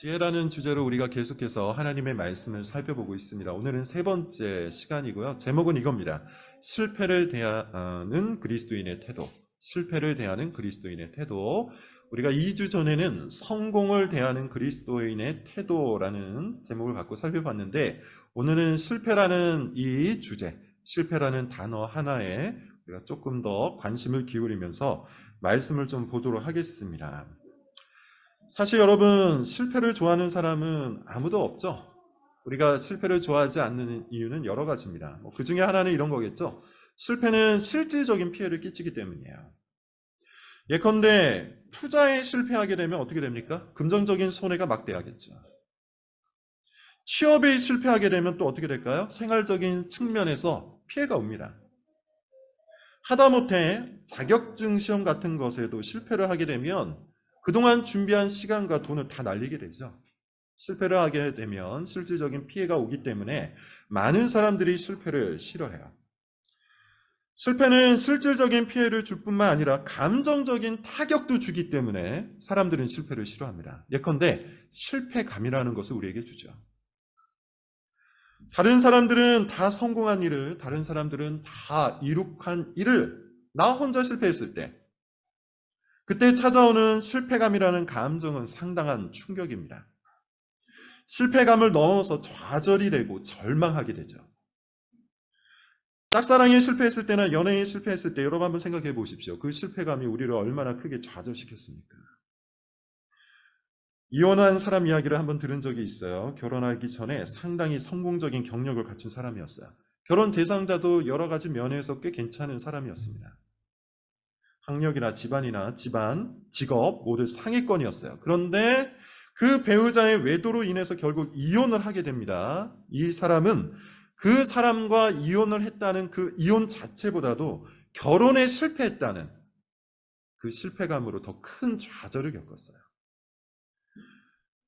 지혜라는 주제로 우리가 계속해서 하나님의 말씀을 살펴보고 있습니다. 오늘은 세 번째 시간이고요. 제목은 이겁니다. 실패를 대하는 그리스도인의 태도. 실패를 대하는 그리스도인의 태도. 우리가 2주 전에는 성공을 대하는 그리스도인의 태도라는 제목을 갖고 살펴봤는데, 오늘은 실패라는 이 주제, 실패라는 단어 하나에 우리가 조금 더 관심을 기울이면서 말씀을 좀 보도록 하겠습니다. 사실 여러분, 실패를 좋아하는 사람은 아무도 없죠. 우리가 실패를 좋아하지 않는 이유는 여러 가지입니다. 그 중에 하나는 이런 거겠죠. 실패는 실질적인 피해를 끼치기 때문이에요. 예컨대 투자에 실패하게 되면 어떻게 됩니까? 금전적인 손해가 막대하겠죠. 취업에 실패하게 되면 또 어떻게 될까요? 생활적인 측면에서 피해가 옵니다. 하다못해 자격증 시험 같은 것에도 실패를 하게 되면 그동안 준비한 시간과 돈을 다 날리게 되죠. 실패를 하게 되면 실질적인 피해가 오기 때문에 많은 사람들이 실패를 싫어해요. 실패는 실질적인 피해를 줄 뿐만 아니라 감정적인 타격도 주기 때문에 사람들은 실패를 싫어합니다. 예컨대 실패감이라는 것을 우리에게 주죠. 다른 사람들은 다 성공한 일을, 다른 사람들은 다 이룩한 일을 나 혼자 실패했을 때, 그때 찾아오는 실패감이라는 감정은 상당한 충격입니다. 실패감을 넘어서 좌절이 되고 절망하게 되죠. 짝사랑에 실패했을 때나 연애에 실패했을 때 여러분 한번 생각해 보십시오. 그 실패감이 우리를 얼마나 크게 좌절시켰습니까? 이혼한 사람 이야기를 한번 들은 적이 있어요. 결혼하기 전에 상당히 성공적인 경력을 갖춘 사람이었어요. 결혼 대상자도 여러 가지 면에서 꽤 괜찮은 사람이었습니다. 학력이나 집안이나 직업 모두 상위권이었어요. 그런데 그 배우자의 외도로 인해서 결국 이혼을 하게 됩니다. 이 사람은 그 사람과 이혼을 했다는 그 이혼 자체보다도 결혼에 실패했다는 그 실패감으로 더 큰 좌절을 겪었어요.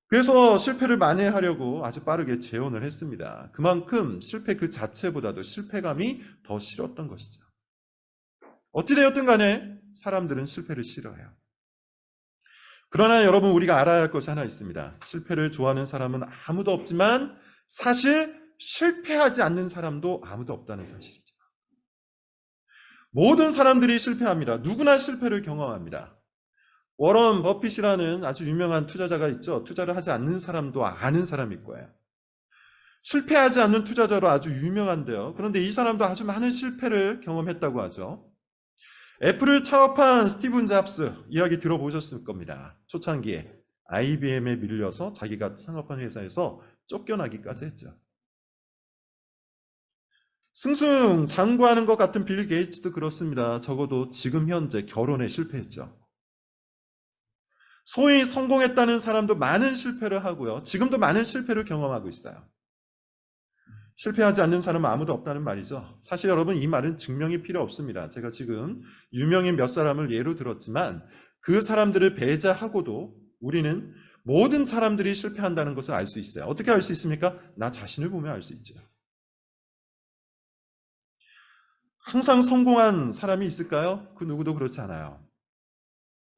그래서 실패를 만회하려고 아주 빠르게 재혼을 했습니다. 그만큼 실패 그 자체보다도 실패감이 더 싫었던 것이죠. 어찌되었든 간에 사람들은 실패를 싫어해요. 그러나 여러분, 우리가 알아야 할 것이 하나 있습니다. 실패를 좋아하는 사람은 아무도 없지만 사실 실패하지 않는 사람도 아무도 없다는 사실이죠. 모든 사람들이 실패합니다. 누구나 실패를 경험합니다. 워런 버핏이라는 아주 유명한 투자자가 있죠. 투자를 하지 않는 사람도 아는 사람일 거예요. 실패하지 않는 투자자로 아주 유명한데요. 그런데 이 사람도 아주 많은 실패를 경험했다고 하죠. 애플을 창업한 스티븐 잡스 이야기 들어보셨을 겁니다. 초창기에 IBM에 밀려서 자기가 창업한 회사에서 쫓겨나기까지 했죠. 승승장구하는 것 같은 빌 게이츠도 그렇습니다. 적어도 지금 현재 결혼에 실패했죠. 소위 성공했다는 사람도 많은 실패를 하고요. 지금도 많은 실패를 경험하고 있어요. 실패하지 않는 사람은 아무도 없다는 말이죠. 사실 여러분, 이 말은 증명이 필요 없습니다. 제가 지금 유명인 몇 사람을 예로 들었지만 그 사람들을 배제하고도 우리는 모든 사람들이 실패한다는 것을 알 수 있어요. 어떻게 알 수 있습니까? 나 자신을 보면 알 수 있죠. 항상 성공한 사람이 있을까요? 그 누구도 그렇지 않아요.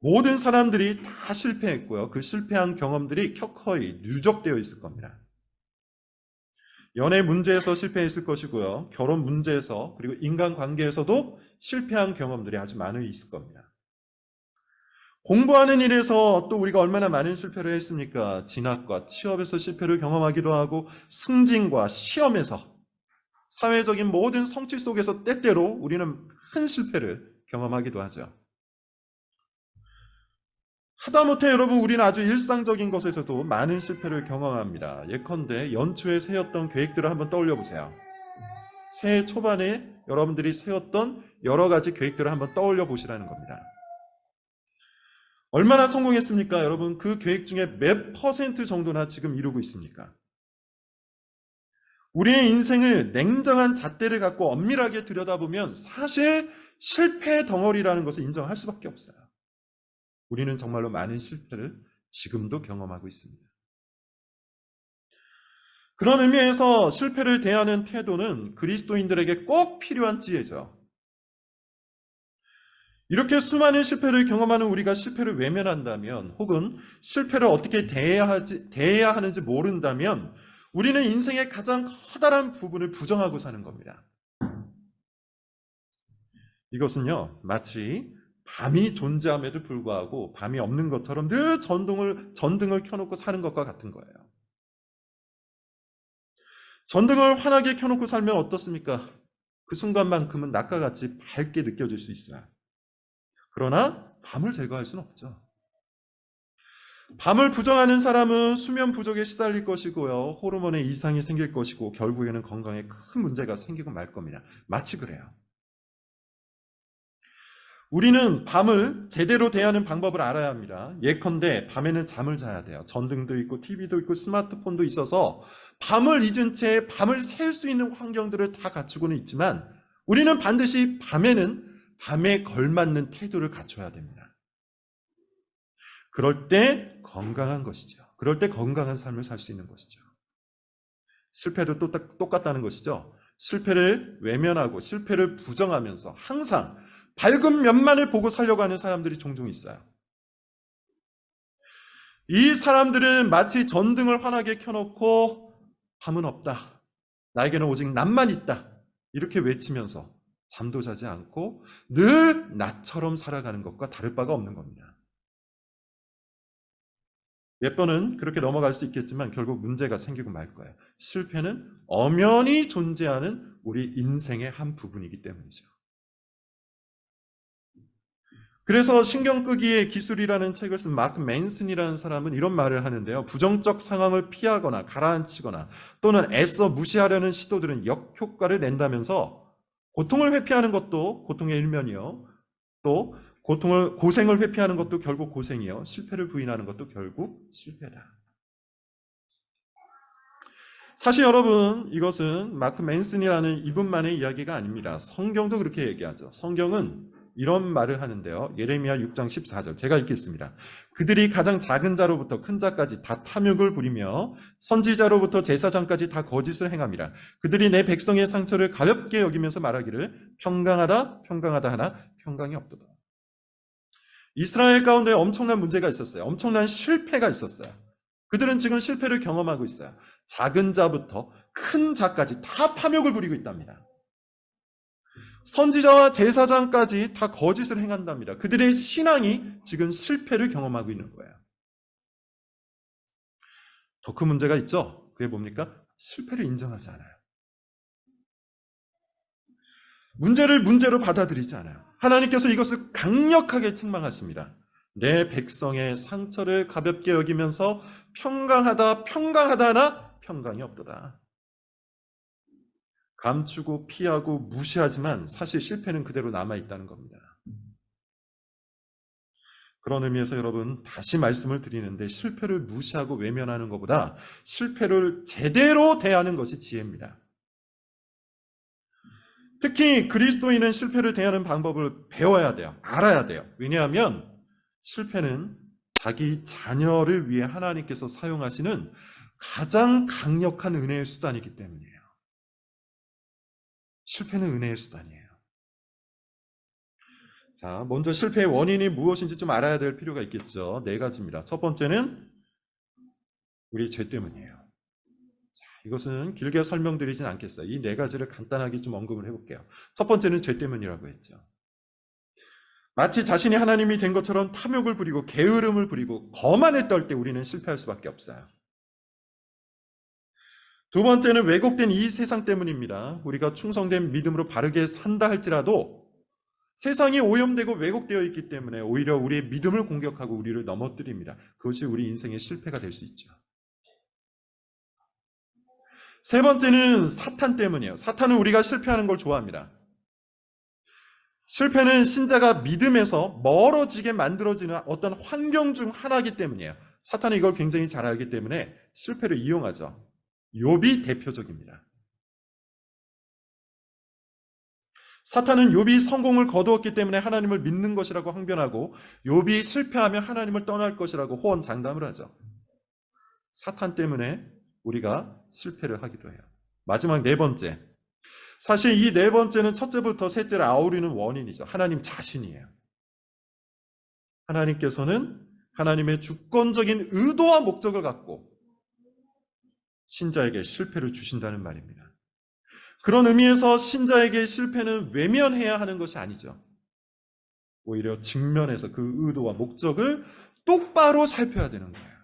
모든 사람들이 다 실패했고요. 그 실패한 경험들이 켜커이 누적되어 있을 겁니다. 연애 문제에서 실패했을 것이고요. 결혼 문제에서, 그리고 인간관계에서도 실패한 경험들이 아주 많이 있을 겁니다. 공부하는 일에서 또 우리가 얼마나 많은 실패를 했습니까? 진학과 취업에서 실패를 경험하기도 하고, 승진과 시험에서, 사회적인 모든 성취 속에서 때때로 우리는 큰 실패를 경험하기도 하죠. 하다못해 여러분, 우리는 아주 일상적인 것에서도 많은 실패를 경험합니다. 예컨대 연초에 세웠던 계획들을 한번 떠올려 보세요. 새해 초반에 여러분들이 세웠던 여러 가지 계획들을 한번 떠올려 보시라는 겁니다. 얼마나 성공했습니까? 여러분, 그 계획 중에 몇 퍼센트 정도나 지금 이루고 있습니까? 우리의 인생을 냉정한 잣대를 갖고 엄밀하게 들여다보면 사실 실패 덩어리라는 것을 인정할 수밖에 없어요. 우리는 정말로 많은 실패를 지금도 경험하고 있습니다. 그런 의미에서 실패를 대하는 태도는 그리스도인들에게 꼭 필요한 지혜죠. 이렇게 수많은 실패를 경험하는 우리가 실패를 외면한다면, 혹은 실패를 어떻게 대해야 하는지 모른다면, 우리는 인생의 가장 커다란 부분을 부정하고 사는 겁니다. 이것은요, 마치 밤이 존재함에도 불구하고 밤이 없는 것처럼 늘 전등을 켜놓고 사는 것과 같은 거예요. 전등을 환하게 켜놓고 살면 어떻습니까? 그 순간만큼은 낮과 같이 밝게 느껴질 수 있어요. 그러나 밤을 제거할 수는 없죠. 밤을 부정하는 사람은 수면 부족에 시달릴 것이고요. 호르몬에 이상이 생길 것이고 결국에는 건강에 큰 문제가 생기고 말 겁니다. 마치 그래요. 우리는 밤을 제대로 대하는 방법을 알아야 합니다. 예컨대 밤에는 잠을 자야 돼요. 전등도 있고 TV도 있고 스마트폰도 있어서 밤을 잊은 채 밤을 샐 수 있는 환경들을 다 갖추고는 있지만, 우리는 반드시 밤에는 밤에 걸맞는 태도를 갖춰야 됩니다. 그럴 때 건강한 것이죠. 그럴 때 건강한 삶을 살 수 있는 것이죠. 실패도 똑같다는 것이죠. 실패를 외면하고 실패를 부정하면서 항상 밝은 면만을 보고 살려고 하는 사람들이 종종 있어요. 이 사람들은 마치 전등을 환하게 켜놓고 밤은 없다, 나에게는 오직 낮만 있다, 이렇게 외치면서 잠도 자지 않고 늘 낮처럼 살아가는 것과 다를 바가 없는 겁니다. 몇 번은 그렇게 넘어갈 수 있겠지만 결국 문제가 생기고 말 거예요. 실패는 엄연히 존재하는 우리 인생의 한 부분이기 때문이죠. 그래서 신경 끄기의 기술이라는 책을 쓴 마크 맨슨이라는 사람은 이런 말을 하는데요. 부정적 상황을 피하거나 가라앉히거나 또는 애써 무시하려는 시도들은 역효과를 낸다면서, 고통을 회피하는 것도 고통의 일면이요, 또 고생을 회피하는 것도 결국 고생이요, 실패를 부인하는 것도 결국 실패다. 사실 여러분, 이것은 마크 맨슨이라는 이분만의 이야기가 아닙니다. 성경도 그렇게 얘기하죠. 성경은 이런 말을 하는데요. 예레미야 6장 14절 제가 읽겠습니다. 그들이 가장 작은 자로부터 큰 자까지 다 탐욕을 부리며 선지자로부터 제사장까지 다 거짓을 행함이라. 그들이 내 백성의 상처를 가볍게 여기면서 말하기를 평강하다 평강하다 하나 평강이 없도다. 이스라엘 가운데 엄청난 문제가 있었어요. 엄청난 실패가 있었어요. 그들은 지금 실패를 경험하고 있어요. 작은 자부터 큰 자까지 다 탐욕을 부리고 있답니다. 선지자와 제사장까지 다 거짓을 행한답니다. 그들의 신앙이 지금 실패를 경험하고 있는 거예요. 더 큰 문제가 있죠. 그게 뭡니까? 실패를 인정하지 않아요. 문제를 문제로 받아들이지 않아요. 하나님께서 이것을 강력하게 책망하십니다. 내 백성의 상처를 가볍게 여기면서 평강하다 평강하다 하나 평강이 없도다. 감추고 피하고 무시하지만 사실 실패는 그대로 남아있다는 겁니다. 그런 의미에서 여러분, 다시 말씀을 드리는데, 실패를 무시하고 외면하는 것보다 실패를 제대로 대하는 것이 지혜입니다. 특히 그리스도인은 실패를 대하는 방법을 배워야 돼요. 알아야 돼요. 왜냐하면 실패는 자기 자녀를 위해 하나님께서 사용하시는 가장 강력한 은혜의 수단이기 때문이에요. 실패는 은혜의 수단이에요. 자, 먼저 실패의 원인이 무엇인지 좀 알아야 될 필요가 있겠죠. 4가지입니다. 첫 번째는 우리 죄 때문이에요. 자, 이것은 길게 설명드리진 않겠어요. 이 4가지를 간단하게 좀 언급을 해볼게요. 첫 번째는 죄 때문이라고 했죠. 마치 자신이 하나님이 된 것처럼 탐욕을 부리고 게으름을 부리고 거만을 떨 때 우리는 실패할 수밖에 없어요. 두 번째는 왜곡된 이 세상 때문입니다. 우리가 충성된 믿음으로 바르게 산다 할지라도 세상이 오염되고 왜곡되어 있기 때문에 오히려 우리의 믿음을 공격하고 우리를 넘어뜨립니다. 그것이 우리 인생의 실패가 될 수 있죠. 세 번째는 사탄 때문이에요. 사탄은 우리가 실패하는 걸 좋아합니다. 실패는 신자가 믿음에서 멀어지게 만들어지는 어떤 환경 중 하나이기 때문이에요. 사탄은 이걸 굉장히 잘 알기 때문에 실패를 이용하죠. 욥이 대표적입니다. 사탄은 욥이 성공을 거두었기 때문에 하나님을 믿는 것이라고 항변하고, 욥이 실패하면 하나님을 떠날 것이라고 호언장담을 하죠. 사탄 때문에 우리가 실패를 하기도 해요. 마지막 4번째. 사실 이 4번째는 첫째부터 셋째를 아우르는 원인이죠. 하나님 자신이에요. 하나님께서는 하나님의 주권적인 의도와 목적을 갖고 신자에게 실패를 주신다는 말입니다. 그런 의미에서 신자에게 실패는 외면해야 하는 것이 아니죠. 오히려 직면해서 그 의도와 목적을 똑바로 살펴야 되는 거예요.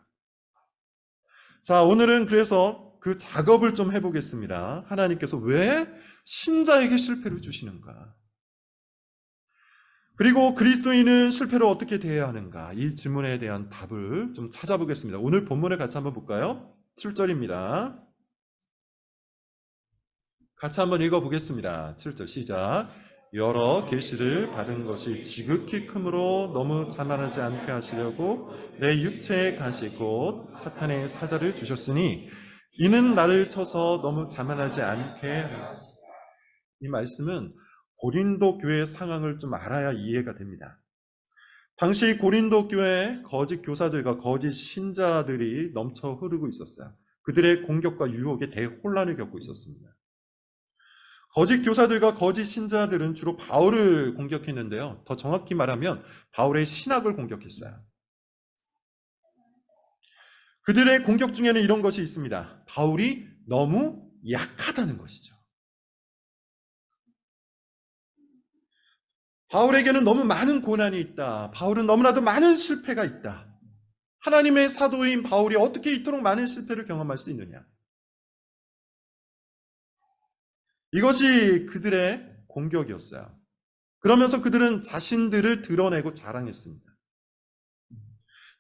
자, 오늘은 그래서 그 작업을 좀 해보겠습니다. 하나님께서 왜 신자에게 실패를 주시는가? 그리고 그리스도인은 실패를 어떻게 대해야 하는가? 이 질문에 대한 답을 좀 찾아보겠습니다. 오늘 본문을 같이 한번 볼까요? 7절입니다. 같이 한번 읽어보겠습니다. 7절 시작. 여러 계시를 받은 것이 지극히 크므로 너무 자만하지 않게 하시려고 내 육체의 가시 곧 사탄의 사자를 주셨으니 이는 나를 쳐서 너무 자만하지 않게 하라. 이 말씀은 고린도 교회의 상황을 좀 알아야 이해가 됩니다. 당시 고린도 교회에 거짓 교사들과 거짓 신자들이 넘쳐 흐르고 있었어요. 그들의 공격과 유혹에 대혼란을 겪고 있었습니다. 거짓 교사들과 거짓 신자들은 주로 바울을 공격했는데요. 더 정확히 말하면 바울의 신학을 공격했어요. 그들의 공격 중에는 이런 것이 있습니다. 바울이 너무 약하다는 것이죠. 바울에게는 너무 많은 고난이 있다. 바울은 너무나도 많은 실패가 있다. 하나님의 사도인 바울이 어떻게 이토록 많은 실패를 경험할 수 있느냐? 이것이 그들의 공격이었어요. 그러면서 그들은 자신들을 드러내고 자랑했습니다.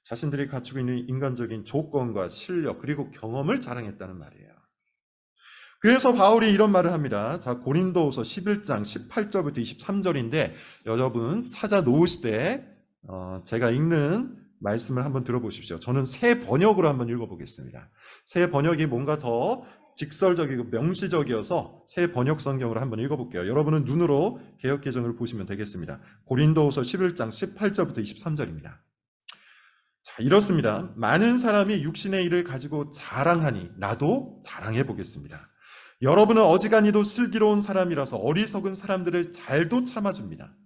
자신들이 갖추고 있는 인간적인 조건과 실력 그리고 경험을 자랑했다는 말이에요. 그래서 바울이 이런 말을 합니다. 자, 고린도후서 11장 18절부터 23절인데 여러분 찾아 놓으시되 제가 읽는 말씀을 한번 들어보십시오. 저는 새 번역으로 한번 읽어보겠습니다. 새 번역이 뭔가 더 직설적이고 명시적이어서 새 번역 성경으로 한번 읽어볼게요. 여러분은 눈으로 개역개정을 보시면 되겠습니다. 고린도후서 11장 18절부터 23절입니다. 자, 이렇습니다. 많은 사람이 육신의 일을 가지고 자랑하니 나도 자랑해 보겠습니다. 여러분은 어지간히도 슬기로운 사람이라서 어리석은 사람들을 잘도 참아줍니다.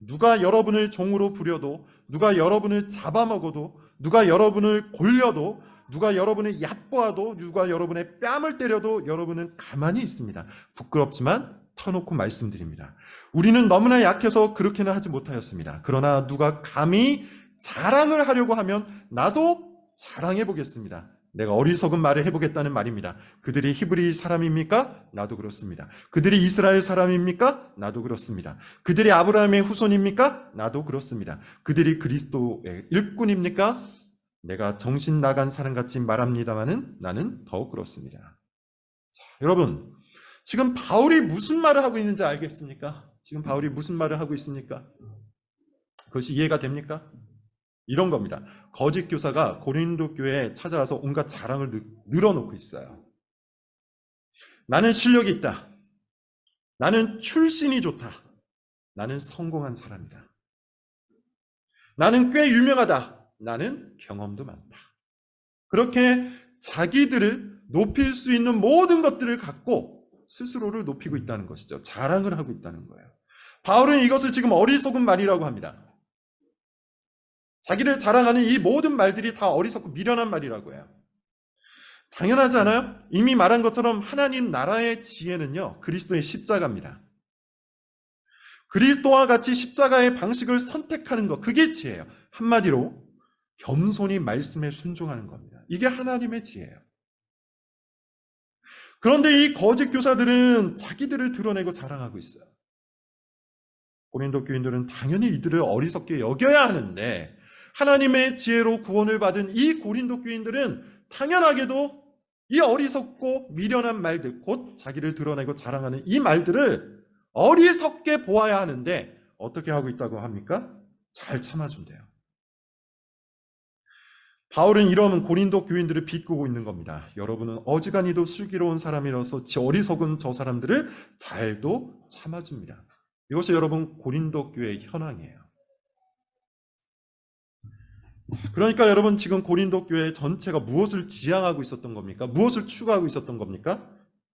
누가 여러분을 종으로 부려도, 누가 여러분을 잡아먹어도, 누가 여러분을 골려도, 누가 여러분을 얕보아도, 누가 여러분의 뺨을 때려도 여러분은 가만히 있습니다. 부끄럽지만 터놓고 말씀드립니다. 우리는 너무나 약해서 그렇게는 하지 못하였습니다. 그러나 누가 감히 자랑을 하려고 하면 나도 자랑해 보겠습니다. 내가 어리석은 말을 해보겠다는 말입니다. 그들이 히브리 사람입니까? 나도 그렇습니다. 그들이 이스라엘 사람입니까? 나도 그렇습니다. 그들이 아브라함의 후손입니까? 나도 그렇습니다. 그들이 그리스도의 일꾼입니까? 내가 정신 나간 사람같이 말합니다마는 나는 더욱 그렇습니다. 자, 여러분, 지금 바울이 무슨 말을 하고 있는지 알겠습니까? 지금 바울이 무슨 말을 하고 있습니까? 그것이 이해가 됩니까? 이런 겁니다. 거짓 교사가 고린도 교회에 찾아와서 온갖 자랑을 늘어놓고 있어요. 나는 실력이 있다. 나는 출신이 좋다. 나는 성공한 사람이다. 나는 꽤 유명하다. 나는 경험도 많다. 그렇게 자기들을 높일 수 있는 모든 것들을 갖고 스스로를 높이고 있다는 것이죠. 자랑을 하고 있다는 거예요. 바울은 이것을 지금 어리석은 말이라고 합니다. 자기를 자랑하는 이 모든 말들이 다 어리석고 미련한 말이라고 해요. 당연하지 않아요? 이미 말한 것처럼 하나님 나라의 지혜는요, 그리스도의 십자가입니다. 그리스도와 같이 십자가의 방식을 선택하는 것, 그게 지혜예요. 한마디로 겸손히 말씀에 순종하는 겁니다. 이게 하나님의 지혜예요. 그런데 이 거짓 교사들은 자기들을 드러내고 자랑하고 있어요. 고린도 교인들은 당연히 이들을 어리석게 여겨야 하는데 하나님의 지혜로 구원을 받은 이 고린도 교인들은 당연하게도 이 어리석고 미련한 말들, 곧 자기를 드러내고 자랑하는 이 말들을 어리석게 보아야 하는데 어떻게 하고 있다고 합니까? 잘 참아준대요. 바울은 이러면 고린도 교인들을 비꼬고 있는 겁니다. 여러분은 어지간히도 슬기로운 사람이라서 어리석은 저 사람들을 잘도 참아줍니다. 이것이 여러분 고린도 교회의 현황이에요. 그러니까 여러분 지금 고린도 교회 전체가 무엇을 지향하고 있었던 겁니까? 무엇을 추구하고 있었던 겁니까?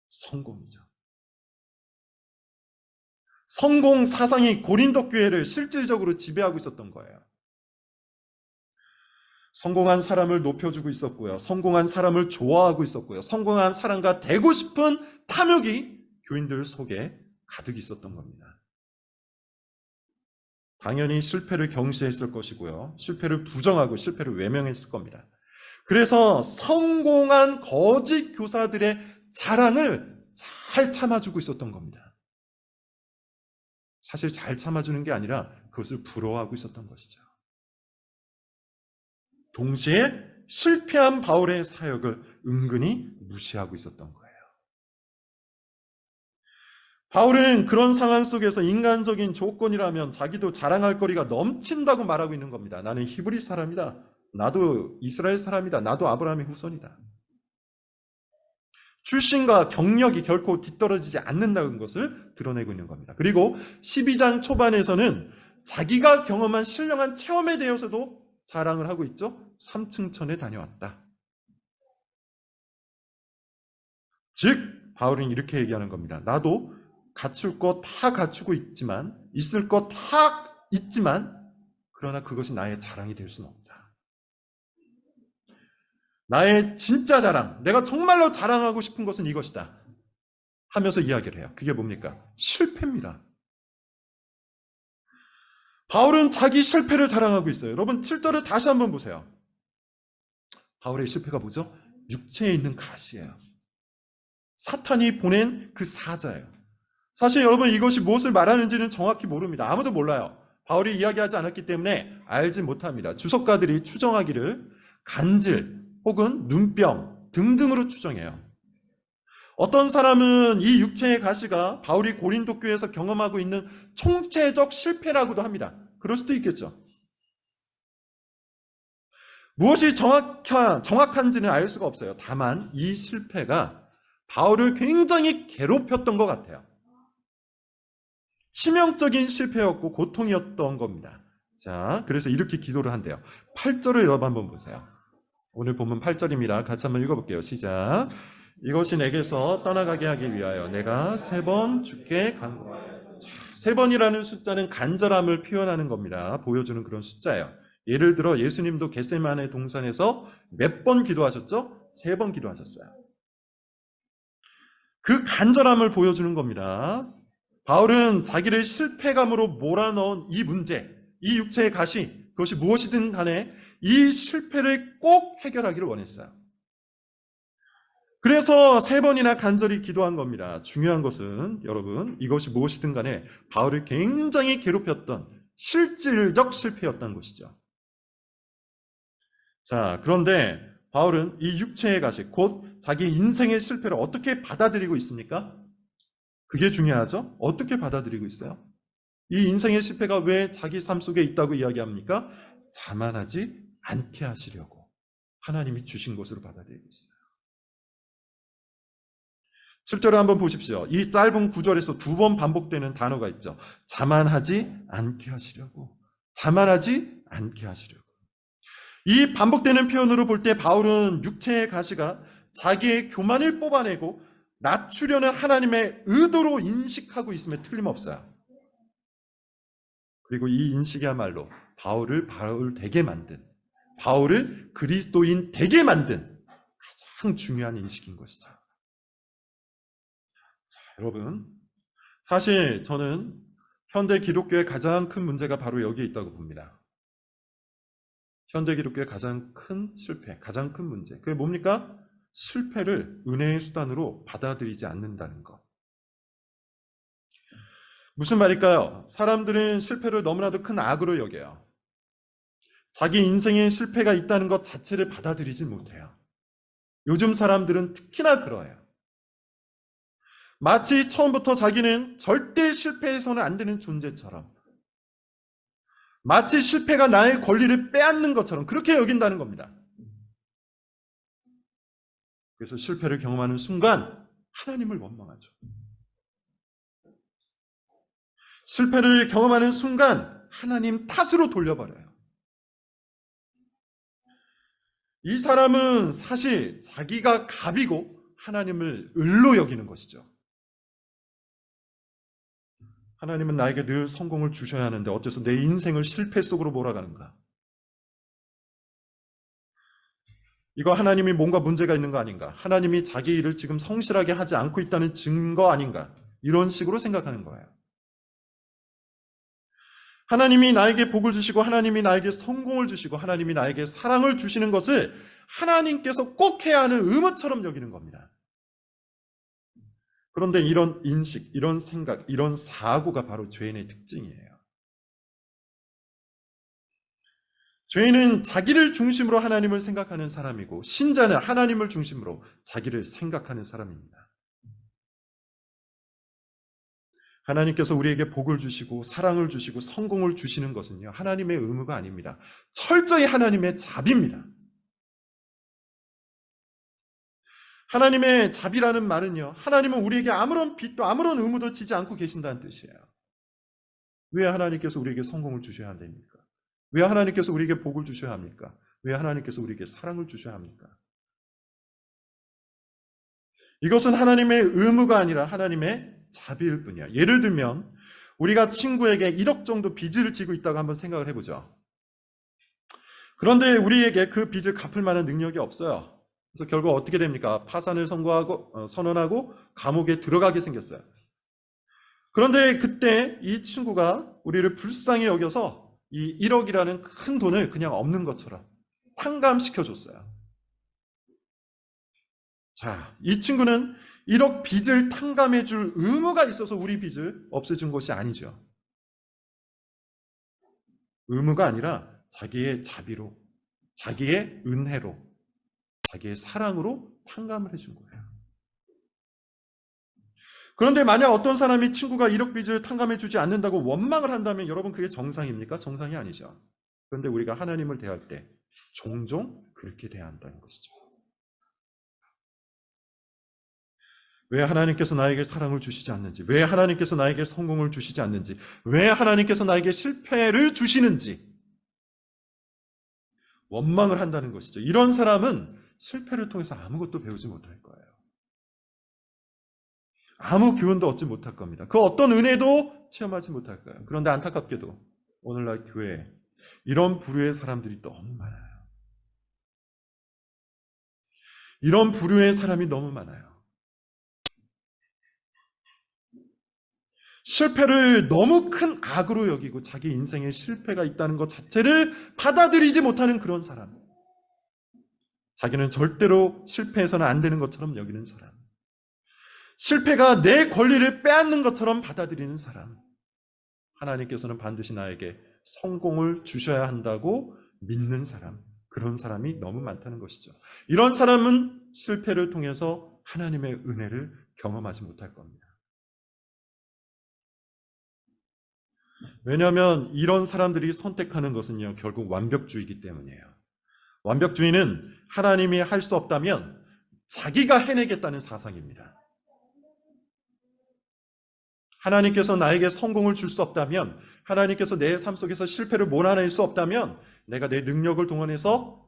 성공이죠. 성공 사상이 고린도 교회를 실질적으로 지배하고 있었던 거예요. 성공한 사람을 높여주고 있었고요. 성공한 사람을 좋아하고 있었고요. 성공한 사람과 되고 싶은 탐욕이 교인들 속에 가득 있었던 겁니다. 당연히 실패를 경시했을 것이고요. 실패를 부정하고 실패를 외면했을 겁니다. 그래서 성공한 거짓 교사들의 자랑을 잘 참아주고 있었던 겁니다. 사실 잘 참아주는 게 아니라 그것을 부러워하고 있었던 것이죠. 동시에 실패한 바울의 사역을 은근히 무시하고 있었던 거예요. 바울은 그런 상황 속에서 인간적인 조건이라면 자기도 자랑할 거리가 넘친다고 말하고 있는 겁니다. 나는 히브리 사람이다. 나도 이스라엘 사람이다. 나도 아브라함의 후손이다. 출신과 경력이 결코 뒤떨어지지 않는다는 것을 드러내고 있는 겁니다. 그리고 12장 초반에서는 자기가 경험한 신령한 체험에 대해서도 자랑을 하고 있죠. 3층천에 다녀왔다. 즉 바울은 이렇게 얘기하는 겁니다. 나도 갖출 것 다 갖추고 있지만, 있을 것 다 있지만, 그러나 그것이 나의 자랑이 될 수는 없다. 나의 진짜 자랑, 내가 정말로 자랑하고 싶은 것은 이것이다 하면서 이야기를 해요. 그게 뭡니까? 실패입니다. 바울은 자기 실패를 자랑하고 있어요. 여러분 7절을 다시 한번 보세요. 바울의 실패가 뭐죠? 육체에 있는 가시예요. 사탄이 보낸 그 사자예요. 사실 여러분 이것이 무엇을 말하는지는 정확히 모릅니다. 아무도 몰라요. 바울이 이야기하지 않았기 때문에 알지 못합니다. 주석가들이 추정하기를 간질 혹은 눈병 등등으로 추정해요. 어떤 사람은 이 육체의 가시가 바울이 고린도 교회에서 경험하고 있는 총체적 실패라고도 합니다. 그럴 수도 있겠죠. 무엇이 정확한지는 알 수가 없어요. 다만 이 실패가 바울을 굉장히 괴롭혔던 것 같아요. 치명적인 실패였고 고통이었던 겁니다. 자, 그래서 이렇게 기도를 한대요. 8절을 여러분 한번 보세요. 오늘 본문 8절입니다. 같이 한번 읽어볼게요. 시작. 이것이 내게서 떠나가게 하기 위하여 내가 3번 주께 간구하여. 3번이라는 숫자는 간절함을 표현하는 겁니다. 보여주는 그런 숫자예요. 예를 들어 예수님도 겟세마네 동산에서 몇 번 기도하셨죠? 3번 기도하셨어요. 그 간절함을 보여주는 겁니다. 바울은 자기를 실패감으로 몰아넣은 이 문제, 이 육체의 가시, 그것이 무엇이든 간에 이 실패를 꼭 해결하기를 원했어요. 그래서 3번이나 간절히 기도한 겁니다. 중요한 것은 여러분 이것이 무엇이든 간에 바울을 굉장히 괴롭혔던 실질적 실패였던 것이죠. 자, 그런데 바울은 이 육체의 가시, 곧 자기 인생의 실패를 어떻게 받아들이고 있습니까? 그게 중요하죠. 어떻게 받아들이고 있어요? 이 인생의 실패가 왜 자기 삶 속에 있다고 이야기합니까? 자만하지 않게 하시려고 하나님이 주신 것으로 받아들이고 있어요. 7절을 한번 보십시오. 이 짧은 구절에서 2번 반복되는 단어가 있죠. 자만하지 않게 하시려고. 자만하지 않게 하시려고. 이 반복되는 표현으로 볼 때 바울은 육체의 가시가 자기의 교만을 뽑아내고 낮추려는 하나님의 의도로 인식하고 있음에 틀림없어요. 그리고 이 인식이야말로 바울을 바울 되게 만든, 바울을 그리스도인 되게 만든 가장 중요한 인식인 것이죠. 자, 여러분, 사실 저는 현대 기독교의 가장 큰 문제가 바로 여기에 있다고 봅니다. 현대 기독교의 가장 큰 실패, 가장 큰 문제. 그게 뭡니까? 실패를 은혜의 수단으로 받아들이지 않는다는 것. 무슨 말일까요? 사람들은 실패를 너무나도 큰 악으로 여겨요. 자기 인생에 실패가 있다는 것 자체를 받아들이지 못해요. 요즘 사람들은 특히나 그러해요. 마치 처음부터 자기는 절대 실패해서는 안 되는 존재처럼, 마치 실패가 나의 권리를 빼앗는 것처럼 그렇게 여긴다는 겁니다. 그래서 실패를 경험하는 순간 하나님을 원망하죠. 실패를 경험하는 순간 하나님 탓으로 돌려버려요. 이 사람은 사실 자기가 갑이고 하나님을 을로 여기는 것이죠. 하나님은 나에게 늘 성공을 주셔야 하는데 어째서 내 인생을 실패 속으로 몰아가는가? 이거 하나님이 뭔가 문제가 있는 거 아닌가? 하나님이 자기 일을 지금 성실하게 하지 않고 있다는 증거 아닌가? 이런 식으로 생각하는 거예요. 하나님이 나에게 복을 주시고 하나님이 나에게 성공을 주시고 하나님이 나에게 사랑을 주시는 것을 하나님께서 꼭 해야 하는 의무처럼 여기는 겁니다. 그런데 이런 인식, 이런 생각, 이런 사고가 바로 죄인의 특징이에요. 죄인은 자기를 중심으로 하나님을 생각하는 사람이고 신자는 하나님을 중심으로 자기를 생각하는 사람입니다. 하나님께서 우리에게 복을 주시고 사랑을 주시고 성공을 주시는 것은요, 하나님의 의무가 아닙니다. 철저히 하나님의 자비입니다. 하나님의 자비라는 말은요, 하나님은 우리에게 아무런 빚도 아무런 의무도 지지 않고 계신다는 뜻이에요. 왜 하나님께서 우리에게 성공을 주셔야 됩니까? 왜 하나님께서 우리에게 복을 주셔야 합니까? 왜 하나님께서 우리에게 사랑을 주셔야 합니까? 이것은 하나님의 의무가 아니라 하나님의 자비일 뿐이야. 예를 들면 우리가 친구에게 1억 정도 빚을 지고 있다고 한번 생각을 해보죠. 그런데 우리에게 그 빚을 갚을 만한 능력이 없어요. 그래서 결국 어떻게 됩니까? 파산을 선언하고 감옥에 들어가게 생겼어요. 그런데 그때 이 친구가 우리를 불쌍히 여겨서 이 1억이라는 큰 돈을 그냥 없는 것처럼 탕감시켜줬어요. 자, 이 친구는 1억 빚을 탕감해 줄 의무가 있어서 우리 빚을 없애준 것이 아니죠. 의무가 아니라 자기의 자비로, 자기의 은혜로, 자기의 사랑으로 탕감을 해준 거예요. 그런데 만약 어떤 사람이 친구가 1억 빚을 탕감해 주지 않는다고 원망을 한다면 여러분 그게 정상입니까? 정상이 아니죠. 그런데 우리가 하나님을 대할 때 종종 그렇게 대해야 한다는 것이죠. 왜 하나님께서 나에게 사랑을 주시지 않는지, 왜 하나님께서 나에게 성공을 주시지 않는지, 왜 하나님께서 나에게 실패를 주시는지 원망을 한다는 것이죠. 이런 사람은 실패를 통해서 아무것도 배우지 못할 거예요. 아무 교훈도 얻지 못할 겁니다. 그 어떤 은혜도 체험하지 못할 거예요. 그런데 안타깝게도 오늘날 교회에 이런 부류의 사람들이 너무 많아요. 이런 부류의 사람이 너무 많아요. 실패를 너무 큰 악으로 여기고 자기 인생에 실패가 있다는 것 자체를 받아들이지 못하는 그런 사람. 자기는 절대로 실패해서는 안 되는 것처럼 여기는 사람. 실패가 내 권리를 빼앗는 것처럼 받아들이는 사람. 하나님께서는 반드시 나에게 성공을 주셔야 한다고 믿는 사람. 그런 사람이 너무 많다는 것이죠. 이런 사람은 실패를 통해서 하나님의 은혜를 경험하지 못할 겁니다. 왜냐하면 이런 사람들이 선택하는 것은요, 결국 완벽주의이기 때문이에요. 완벽주의는 하나님이 할 수 없다면 자기가 해내겠다는 사상입니다. 하나님께서 나에게 성공을 줄 수 없다면, 하나님께서 내 삶 속에서 실패를 몰아낼 수 없다면 내가 내 능력을 동원해서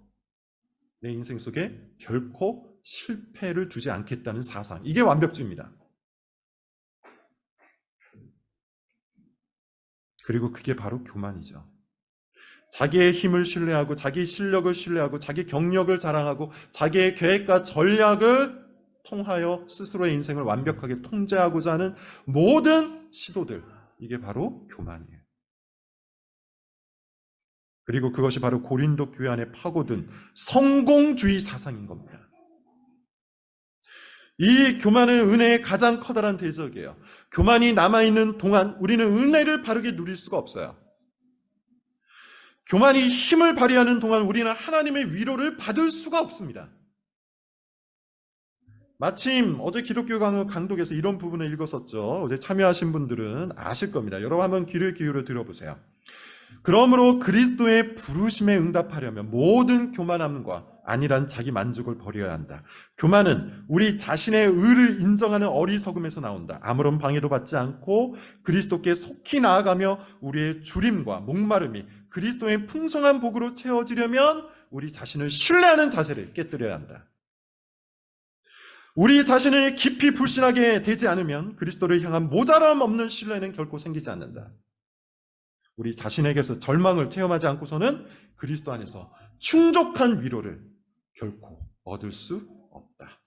내 인생 속에 결코 실패를 두지 않겠다는 사상. 이게 완벽주의입니다. 그리고 그게 바로 교만이죠. 자기의 힘을 신뢰하고 자기 실력을 신뢰하고 자기 경력을 자랑하고 자기의 계획과 전략을 통하여 스스로의 인생을 완벽하게 통제하고자 하는 모든 시도들, 이게 바로 교만이에요. 그리고 그것이 바로 고린도 교회 안에 파고든 성공주의 사상인 겁니다. 이 교만은 은혜의 가장 커다란 대적이에요. 교만이 남아있는 동안 우리는 은혜를 바르게 누릴 수가 없어요. 교만이 힘을 발휘하는 동안 우리는 하나님의 위로를 받을 수가 없습니다. 마침 어제 기독교 강독에서 이런 부분을 읽었었죠. 어제 참여하신 분들은 아실 겁니다. 여러분 한번 귀를 기울여 들어보세요. 그러므로 그리스도의 부르심에 응답하려면 모든 교만함과 안일한 자기 만족을 버려야 한다. 교만은 우리 자신의 의를 인정하는 어리석음에서 나온다. 아무런 방해도 받지 않고 그리스도께 속히 나아가며 우리의 주림과 목마름이 그리스도의 풍성한 복으로 채워지려면 우리 자신을 신뢰하는 자세를 깨뜨려야 한다. 우리 자신을 깊이 불신하게 되지 않으면 그리스도를 향한 모자람 없는 신뢰는 결코 생기지 않는다. 우리 자신에게서 절망을 체험하지 않고서는 그리스도 안에서 충족한 위로를 결코 얻을 수 없다.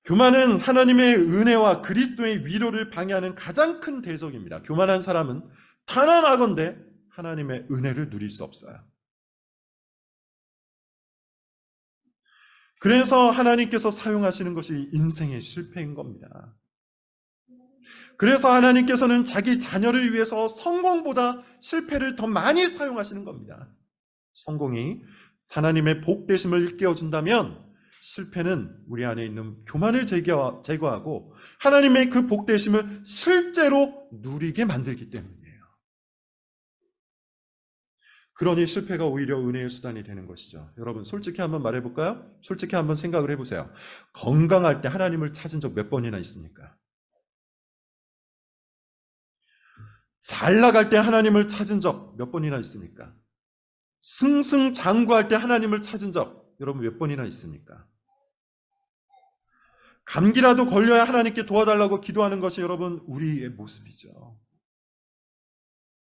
교만은 하나님의 은혜와 그리스도의 위로를 방해하는 가장 큰 대적입니다. 교만한 사람은 단언하건대 하나님의 은혜를 누릴 수 없어요. 그래서 하나님께서 사용하시는 것이 인생의 실패인 겁니다. 그래서 하나님께서는 자기 자녀를 위해서 성공보다 실패를 더 많이 사용하시는 겁니다. 성공이 하나님의 복되심을 일깨워준다면 실패는 우리 안에 있는 교만을 제거하고 하나님의 그 복되심을 실제로 누리게 만들기 때문이에요. 그러니 실패가 오히려 은혜의 수단이 되는 것이죠. 여러분 솔직히 한번 말해볼까요? 솔직히 한번 생각을 해보세요. 건강할 때 하나님을 찾은 적 몇 번이나 있습니까? 잘 나갈 때 하나님을 찾은 적 몇 번이나 있습니까? 승승장구할 때 하나님을 찾은 적 여러분 몇 번이나 있습니까? 감기라도 걸려야 하나님께 도와달라고 기도하는 것이 여러분 우리의 모습이죠.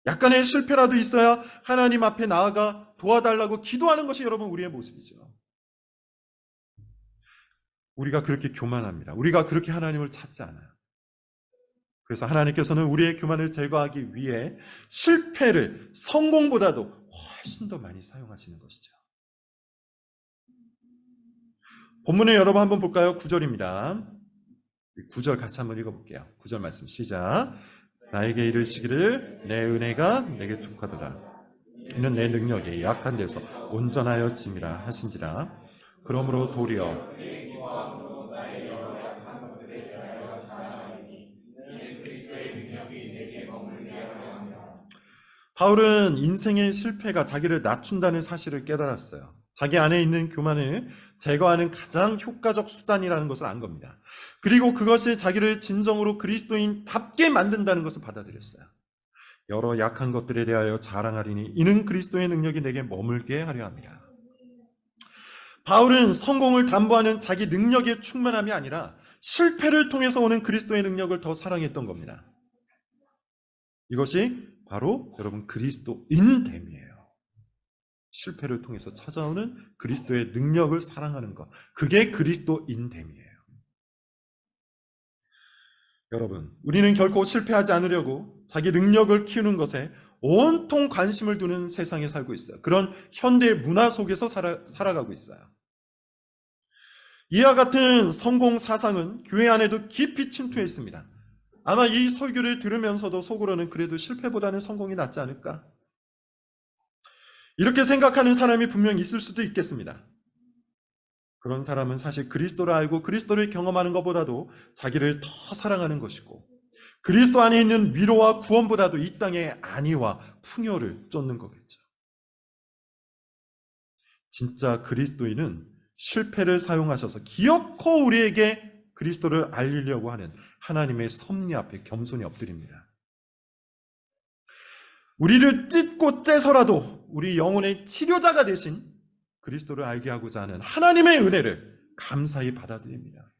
약간의 실패라도 있어야 하나님 앞에 나아가 도와달라고 기도하는 것이 여러분 우리의 모습이죠. 우리가 그렇게 교만합니다. 우리가 그렇게 하나님을 찾지 않아요. 그래서 하나님께서는 우리의 교만을 제거하기 위해 실패를 성공보다도 훨씬 더 많이 사용하시는 것이죠. 본문에 여러분 한번 볼까요? 9절입니다. 9절 같이 한번 읽어볼게요. 9절 말씀 시작. 나에게 이르시기를 내 은혜가 내게 족하도다. 이는 내 능력이 약한 데서 온전하여짐이라 하신지라. 그러므로 도리어 바울은 인생의 실패가 자기를 낮춘다는 사실을 깨달았어요. 자기 안에 있는 교만을 제거하는 가장 효과적 수단이라는 것을 안 겁니다. 그리고 그것이 자기를 진정으로 그리스도인답게 만든다는 것을 받아들였어요. 여러 약한 것들에 대하여 자랑하리니 이는 그리스도의 능력이 내게 머물게 하려 합니다. 바울은 성공을 담보하는 자기 능력의 충만함이 아니라 실패를 통해서 오는 그리스도의 능력을 더 사랑했던 겁니다. 이것이 바로 여러분 그리스도인됨이에요. 실패를 통해서 찾아오는 그리스도의 능력을 사랑하는 것, 그게 그리스도인됨이에요. 여러분, 우리는 결코 실패하지 않으려고 자기 능력을 키우는 것에 온통 관심을 두는 세상에 살고 있어요. 그런 현대 문화 속에서 살아가고 있어요. 이와 같은 성공 사상은 교회 안에도 깊이 침투해 있습니다. 아마 이 설교를 들으면서도 속으로는 그래도 실패보다는 성공이 낫지 않을까? 이렇게 생각하는 사람이 분명 있을 수도 있겠습니다. 그런 사람은 사실 그리스도를 알고 그리스도를 경험하는 것보다도 자기를 더 사랑하는 것이고 그리스도 안에 있는 위로와 구원보다도 이 땅의 안위와 풍요를 쫓는 거겠죠. 진짜 그리스도인은 실패를 사용하셔서 기어코 우리에게 그리스도를 알리려고 하는 하나님의 섭리 앞에 겸손히 엎드립니다. 우리를 찢고 째서라도 우리 영혼의 치료자가 되신 그리스도를 알게 하고자 하는 하나님의 은혜를 감사히 받아들입니다.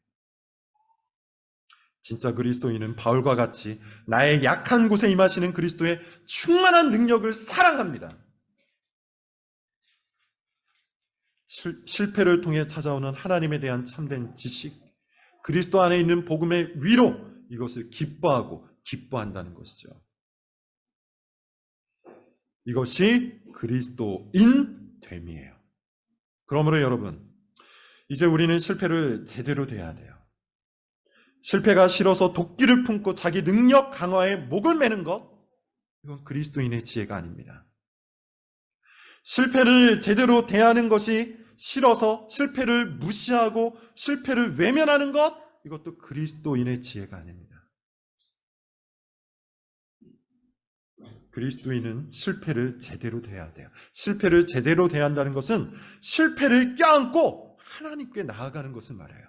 진짜 그리스도인은 바울과 같이 나의 약한 곳에 임하시는 그리스도의 충만한 능력을 사랑합니다. 실패를 통해 찾아오는 하나님에 대한 참된 지식, 그리스도 안에 있는 복음의 위로, 이것을 기뻐하고 기뻐한다는 것이죠. 이것이 그리스도인됨이에요. 그러므로 여러분, 이제 우리는 실패를 제대로 대해야 돼요. 실패가 싫어서 도끼를 품고 자기 능력 강화에 목을 매는 것, 이건 그리스도인의 지혜가 아닙니다. 실패를 제대로 대하는 것이 싫어서 실패를 무시하고 실패를 외면하는 것, 이것도 그리스도인의 지혜가 아닙니다. 그리스도인은 실패를 제대로 대해야 돼요. 실패를 제대로 대한다는 것은 실패를 껴안고 하나님께 나아가는 것을 말해요.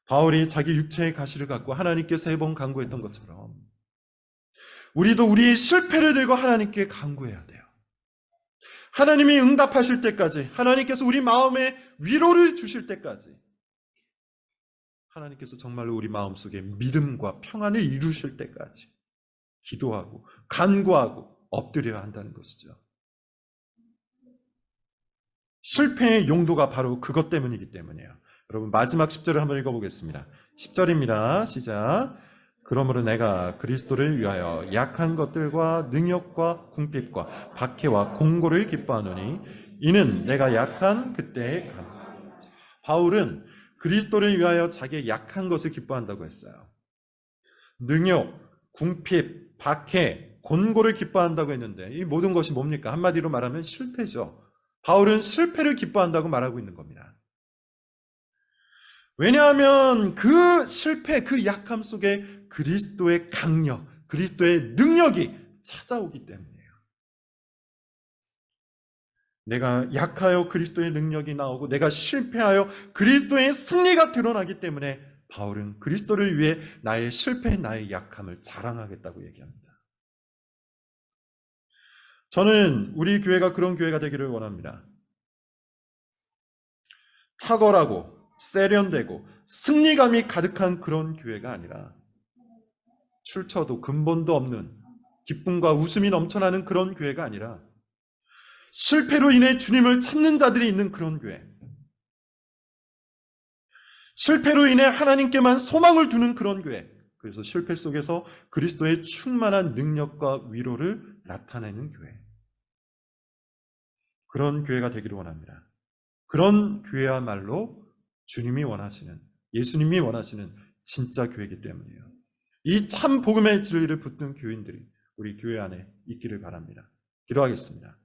바울이 자기 육체의 가시를 갖고 하나님께 3번 간구했던 것처럼 우리도 우리의 실패를 들고 하나님께 간구해야 돼요. 하나님이 응답하실 때까지, 하나님께서 우리 마음에 위로를 주실 때까지, 하나님께서 정말로 우리 마음속에 믿음과 평안을 이루실 때까지 기도하고 간구하고 엎드려야 한다는 것이죠. 실패의 용도가 바로 그것 때문이기 때문이에요. 여러분 마지막 10절을 한번 읽어보겠습니다. 10절입니다. 시작. 그러므로 내가 그리스도를 위하여 약한 것들과 능력과 궁핍과 박해와 공고를 기뻐하노니 이는 내가 약한 그때의 바울은 그리스도를 위하여 자기의 약한 것을 기뻐한다고 했어요. 능력, 궁핍, 박해, 곤고를 기뻐한다고 했는데 이 모든 것이 뭡니까? 한마디로 말하면 실패죠. 바울은 실패를 기뻐한다고 말하고 있는 겁니다. 왜냐하면 그 실패, 그 약함 속에 그리스도의 강력, 그리스도의 능력이 찾아오기 때문이에요. 내가 약하여 그리스도의 능력이 나오고 내가 실패하여 그리스도의 승리가 드러나기 때문에 바울은 그리스도를 위해 나의 실패, 나의 약함을 자랑하겠다고 얘기합니다. 저는 우리 교회가 그런 교회가 되기를 원합니다. 탁월하고 세련되고 승리감이 가득한 그런 교회가 아니라 출처도 근본도 없는 기쁨과 웃음이 넘쳐나는 그런 교회가 아니라 실패로 인해 주님을 찾는 자들이 있는 그런 교회, 실패로 인해 하나님께만 소망을 두는 그런 교회, 그래서 실패 속에서 그리스도의 충만한 능력과 위로를 나타내는 교회, 그런 교회가 되기를 원합니다. 그런 교회야말로 주님이 원하시는, 예수님이 원하시는 진짜 교회이기 때문이에요. 이 참 복음의 진리를 붙든 교인들이 우리 교회 안에 있기를 바랍니다. 기도하겠습니다.